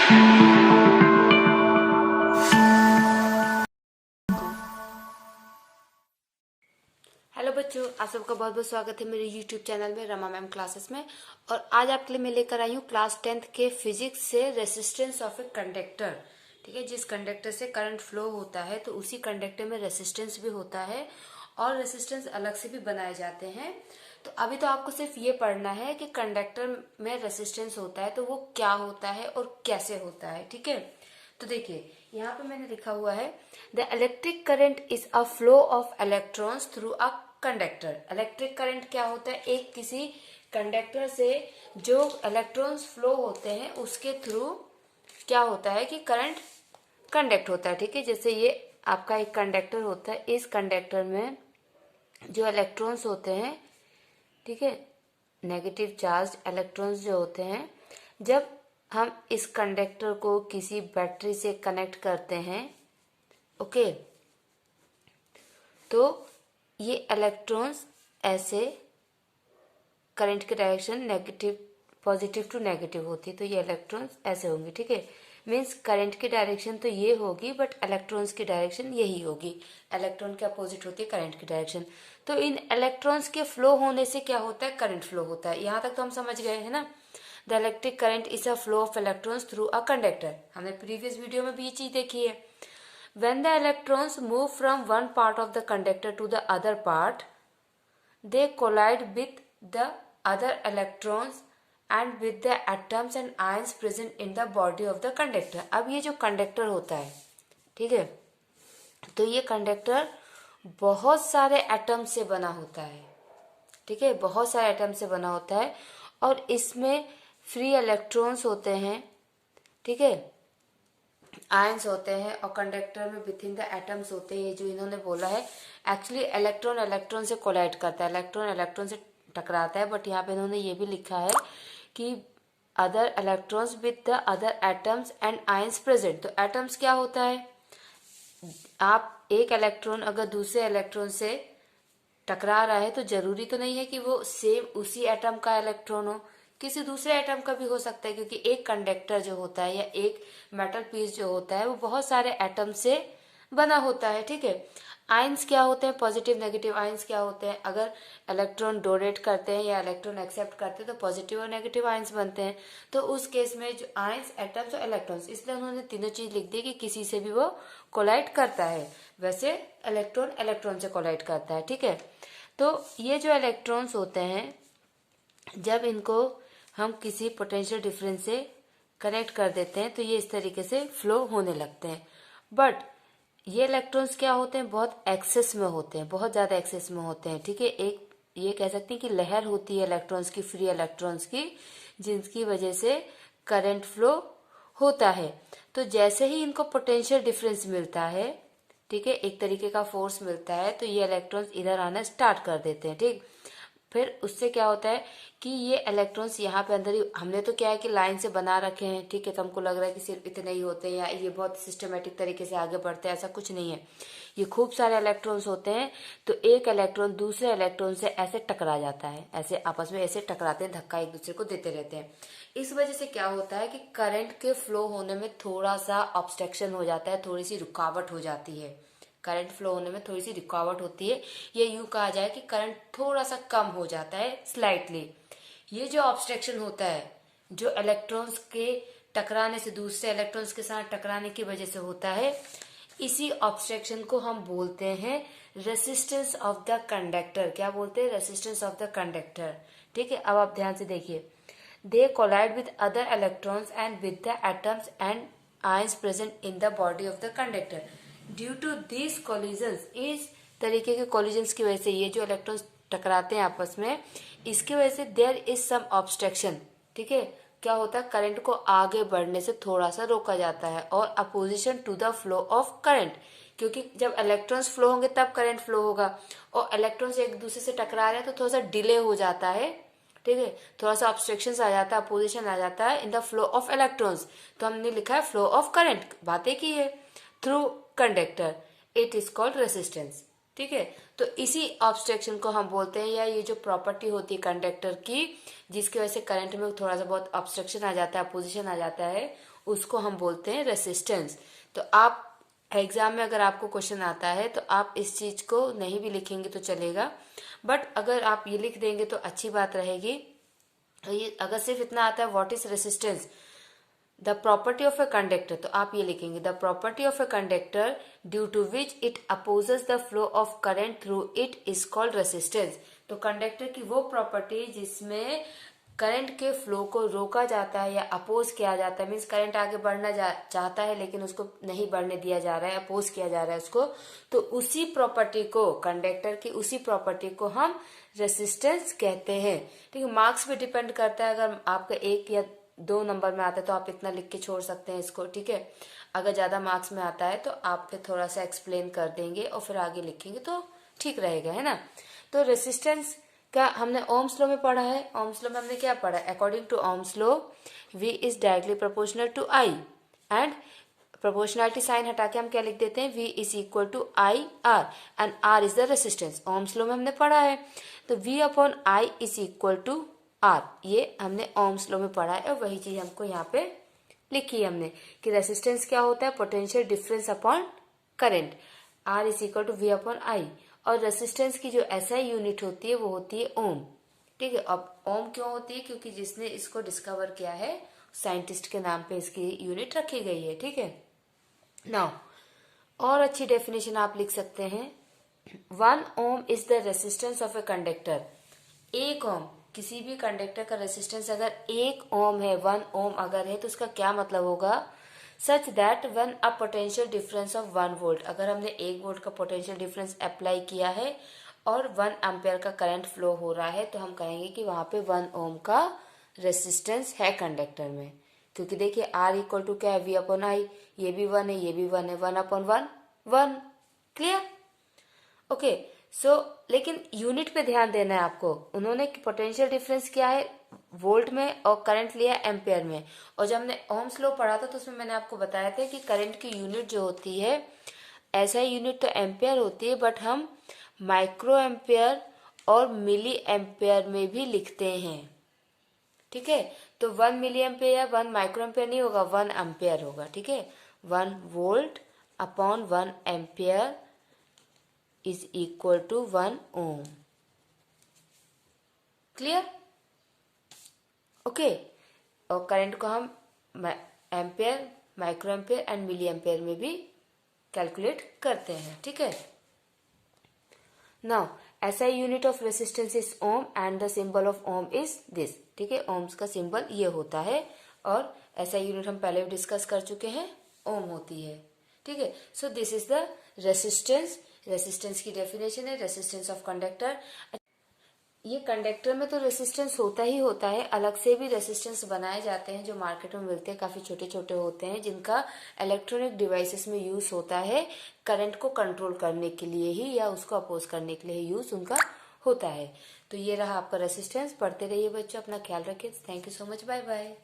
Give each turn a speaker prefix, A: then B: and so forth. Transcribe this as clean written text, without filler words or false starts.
A: Hello बच्चों, आप सबका बहुत बहुत स्वागत है मेरे यूट्यूब चैनल में रमा मैम क्लासेस में। और आज आपके लिए मैं लेकर आई हूँ क्लास 10th के फिजिक्स से रेसिस्टेंस ऑफ ए कंडक्टर। ठीक है, जिस कंडक्टर से करंट फ्लो होता है तो उसी कंडक्टर में रेसिस्टेंस भी होता है और रेसिस्टेंस अलग से भी बनाए जाते हैं। तो अभी तो आपको सिर्फ ये पढ़ना है कि कंडक्टर में रेसिस्टेंस होता है तो वो क्या होता है और कैसे होता है। ठीक है, तो देखिए यहाँ पे मैंने लिखा हुआ है the electric current is a flow of electrons through a conductor. Electric current क्या होता है? एक किसी कंडक्टर से जो इलेक्ट्रॉन्स फ्लो होते हैं उसके थ्रू क्या होता है कि करंट कंडक्ट होता है। ठीक है, जैसे ये आपका एक कंडक्टर होता है, इस कंडक्टर में जो इलेक्ट्रॉन्स होते हैं, ठीक है, नेगेटिव चार्ज इलेक्ट्रॉन्स जो होते हैं, जब हम इस कंडक्टर को किसी बैटरी से कनेक्ट करते हैं, ओके, तो ये इलेक्ट्रॉन्स ऐसे करंट की direction negative positive to negative होती है, तो ये इलेक्ट्रॉन्स ऐसे होंगे। ठीक है, मीन्स करंट की डायरेक्शन तो ये होगी बट इलेक्ट्रॉन्स की डायरेक्शन यही होगी। इलेक्ट्रॉन के अपोजिट होती है करंट की डायरेक्शन। तो इन इलेक्ट्रॉन्स के फ्लो होने से क्या होता है? करंट फ्लो होता है। यहाँ तक तो हम समझ गए हैं ना। The electric current is a flow of electrons through a conductor. हमने प्रीवियस वीडियो में भी ये चीज देखी है। When the electrons move from one part of the conductor to the other part, they collide with the other electrons and with the atoms and ions present in the body of the conductor. अब ये जो conductor होता है, ठीक है, तो ये conductor बहुत सारे एटम से बना होता है। ठीक है, बहुत सारे एटम से बना होता है और इसमें फ्री इलेक्ट्रॉन्स होते हैं। ठीक है, आयंस होते हैं और कंडक्टर में विथ इन द एटम्स होते हैं। ये जो इन्होंने बोला है, एक्चुअली इलेक्ट्रॉन इलेक्ट्रॉन से कोलाइड करता है, इलेक्ट्रॉन इलेक्ट्रॉन से टकराता है, बट यहाँ पे इन्होंने ये भी लिखा है कि other electrons with the other atoms and ions present. तो एटम्स क्या होता है? आप एक इलेक्ट्रॉन अगर दूसरे इलेक्ट्रॉन से टकरा रहा है तो जरूरी तो नहीं है कि वो सेम उसी एटम का इलेक्ट्रॉन हो, किसी दूसरे एटम का भी हो सकता है, क्योंकि एक कंडक्टर जो होता है या एक मेटल पीस जो होता है वो बहुत सारे एटम से बना होता है। ठीक है, आयंस क्या होते हैं? पॉजिटिव नेगेटिव आयंस क्या होते हैं? अगर इलेक्ट्रॉन डोनेट करते हैं या इलेक्ट्रॉन एक्सेप्ट करते हैं तो पॉजिटिव और नेगेटिव आयंस बनते हैं। तो उस केस में जो आयंस, एटम्स और इलेक्ट्रॉन्स, इसलिए उन्होंने तीनों चीज लिख दी कि किसी से भी वो कोलाइड करता है। वैसे इलेक्ट्रॉन इलेक्ट्रॉन से कोलाइड करता है। ठीक है, तो ये जो इलेक्ट्रॉन्स होते हैं, जब इनको हम किसी पोटेंशियल डिफरेंस से कनेक्ट कर देते हैं तो ये इस तरीके से फ्लो होने लगते हैं। बट ये इलेक्ट्रॉन्स क्या होते हैं? बहुत एक्सेस में होते हैं, बहुत ज्यादा एक्सेस में होते हैं। ठीक है, एक ये कह सकते हैं कि लहर होती है इलेक्ट्रॉन्स की, फ्री इलेक्ट्रॉन्स की, जिनकी वजह से करंट फ्लो होता है। तो जैसे ही इनको पोटेंशियल डिफरेंस मिलता है, ठीक है, एक तरीके का फोर्स मिलता है, तो ये इलेक्ट्रॉन्स इधर आना स्टार्ट कर देते हैं। ठीक, फिर उससे क्या होता है कि ये इलेक्ट्रॉन्स यहाँ पे अंदर ही, हमने तो क्या है कि लाइन से बना रखे हैं। ठीक है, तो हमको लग रहा है कि सिर्फ इतने ही होते हैं या ये बहुत सिस्टमेटिक तरीके से आगे बढ़ते हैं, ऐसा कुछ नहीं है। ये खूब सारे इलेक्ट्रॉन्स होते हैं। तो एक इलेक्ट्रॉन दूसरे इलेक्ट्रॉन से ऐसे टकरा जाता है, ऐसे आपस में ऐसे टकराते हैं, धक्का एक दूसरे को देते रहते हैं। इस वजह से क्या होता है कि करंट के फ्लो होने में थोड़ा सा ऑब्स्ट्रक्शन हो जाता है, थोड़ी सी रुकावट हो जाती है। करंट फ्लो होने में थोड़ी सी रुकावट होती है, ये यूं कहा जाए कि करंट थोड़ा सा कम हो जाता है, स्लाइटली। ये जो ऑब्स्ट्रक्शन होता है, जो इलेक्ट्रॉन्स के टकराने से, दूसरे इलेक्ट्रॉन्स के साथ टकराने की वजह से होता है, इसी ऑब्स्ट्रक्शन को हम बोलते हैं रेसिस्टेंस ऑफ द कंडक्टर। क्या बोलते हैं? Resistance of the conductor. ठीक है, अब आप ध्यान से देखिए, they collide with other electrons and with the atoms and ions present in the body of the conductor. Due to this collisions, इस तरीके के कोलिजन्स की वजह से, ये जो इलेक्ट्रॉन्स टकराते हैं आपस में, इसकी वजह से देयर इज सम ऑब्स्ट्रक्शन। ठीक है, क्या होता है? करंट को आगे बढ़ने से थोड़ा सा रोका जाता है और opposition to the flow of current, क्योंकि जब इलेक्ट्रॉन्स फ्लो होंगे तब करंट फ्लो होगा और इलेक्ट्रॉन्स एक दूसरे से टकरा रहे हैं तो थोड़ा सा डिले हो जाता है। ठीक है, थोड़ा सा ऑब्स्ट्रक्शन आ जाता है, अपोजिशन आ जाता है in the flow of electrons. तो हमने लिखा है फ्लो ऑफ करंट, बातें की है, through conductor, it is called resistance. ठीक है। तो इसी ऑब्स्ट्रक्शन को हम बोलते हैं, या ये जो प्रॉपर्टी होती है कंडक्टर की जिसकी वजह से करंट में थोड़ा सा बहुत ऑब्स्ट्रक्शन आ जाता है, अपोजिशन आ जाता है, उसको हम बोलते हैं रेसिस्टेंस। तो आप एग्जाम में अगर आपको क्वेश्चन आता है तो आप इस चीज को नहीं भी लिखेंगे तो चलेगा, बट अगर आप ये लिख देंगे तो अच्छी बात रहेगी। ये अगर सिर्फ इतना आता है what is resistance, the property of a conductor, तो आप ये लिखेंगे the property of a conductor due to which it opposes the flow of current through it is called resistance. तो कंडक्टर की वो प्रॉपर्टी जिसमें करंट के फ्लो को रोका जाता है या अपोज किया जाता है, मीन्स करंट आगे बढ़ना चाहता है लेकिन उसको नहीं बढ़ने दिया जा रहा है, अपोज किया जा रहा है उसको, तो उसी प्रॉपर्टी को, कंडक्टर की उसी प्रॉपर्टी को हम रेसिस्टेंस कहते हैं। ठीक है, मार्क्स पे डिपेंड करता है, अगर आपका 1 या 2 नंबर में आता है तो आप इतना लिख के छोड़ सकते हैं इसको। ठीक है, अगर ज्यादा मार्क्स में आता है तो आप फिर थोड़ा सा एक्सप्लेन कर देंगे और फिर आगे लिखेंगे तो ठीक रहेगा, है ना। तो रेसिस्टेंस क्या हमने ओम्स लॉ में पढ़ा है, ओम्स लॉ में हमने क्या पढ़ा है, according to Ohm's law V is directly proportional to I and proportionality sign हटा के हम क्या लिख देते हैं, V is equal to I R and R is the resistance. Ohm's law में हमने पढ़ा है, तो V upon I is equal to R, ये हमने ओम्स लॉ में पढ़ा है और वही चीज हमको यहाँ पे लिखी है हमने कि रेसिस्टेंस क्या होता है, potential difference upon current, R is equal to V upon I। और रेसिस्टेंस की जो SI यूनिट होती है वो होती है ओम। ठीक है, अब ओम क्यों होती है, क्योंकि जिसने इसको डिस्कवर किया है साइंटिस्ट के नाम पे इसकी यूनिट रखी गई है। ठीक है, नाउ और अच्छी डेफिनेशन आप लिख सकते हैं, 1 ohm is the resistance of a conductor. 1 ohm, किसी भी कंडक्टर का रेसिस्टेंस अगर 1 ओम है, 1 ओम अगर है तो उसका क्या मतलब होगा, such that when a potential difference of 1 volt, अगर हमने 1 वोल्ट का पोटेंशियल डिफरेंस अप्लाई किया है और 1 एम्पेयर का करंट फ्लो हो रहा है तो हम कहेंगे कि वहां पे 1 ओम का रेसिस्टेंस है कंडक्टर में। क्योंकि देखिए R इक्वल टू क्या है, V अपॉन I, ये भी 1 है, ये भी 1 है, 1 अपॉन 1 1। Clear, okay. सो लेकिन यूनिट पे ध्यान देना है आपको, उन्होंने पोटेंशियल डिफरेंस किया है वोल्ट में और करंट लिया एम्पेयर में। और जब हमने ओम्स लॉ पढ़ा था तो उसमें मैंने आपको बताया था कि करंट की यूनिट जो होती है, ऐसा यूनिट तो एम्पेयर होती है बट हम माइक्रो एम्पेयर और मिली एम्पेयर में भी लिखते हैं। ठीक है, तो 1 मिली एम्पेयर या 1 माइक्रो एम्पेयर नहीं होगा, 1 एम्पेयर होगा। ठीक है, 1 volt upon 1 ampere is equal to 1 ohm. Clear, okay. और करंट को हम ampere, micro ampere and milli ampere में भी कैलकुलेट करते हैं। ठीक है, now SI unit of resistance is ohm and the symbol of ohm is this. ठीक है, ओम्स का सिंबल ये होता है और SI यूनिट हम पहले भी डिस्कस कर चुके हैं, ओम होती है। ठीक है, so this is the resistance. Resistance की डेफिनेशन है, रेसिस्टेंस ऑफ कंडक्टर। ये कंडक्टर में तो रेसिस्टेंस होता ही होता है, अलग से भी रेसिस्टेंस बनाए जाते हैं जो मार्केट में मिलते हैं, काफी छोटे छोटे होते हैं जिनका इलेक्ट्रॉनिक डिवाइसेस में यूज होता है, करंट को कंट्रोल करने के लिए ही या उसको अपोज करने के लिए यूज उनका होता है। तो ये रहा आपका रेसिस्टेंस। पढ़ते रहिए बच्चों, अपना ख्याल रखिए। Thank you so much, bye bye.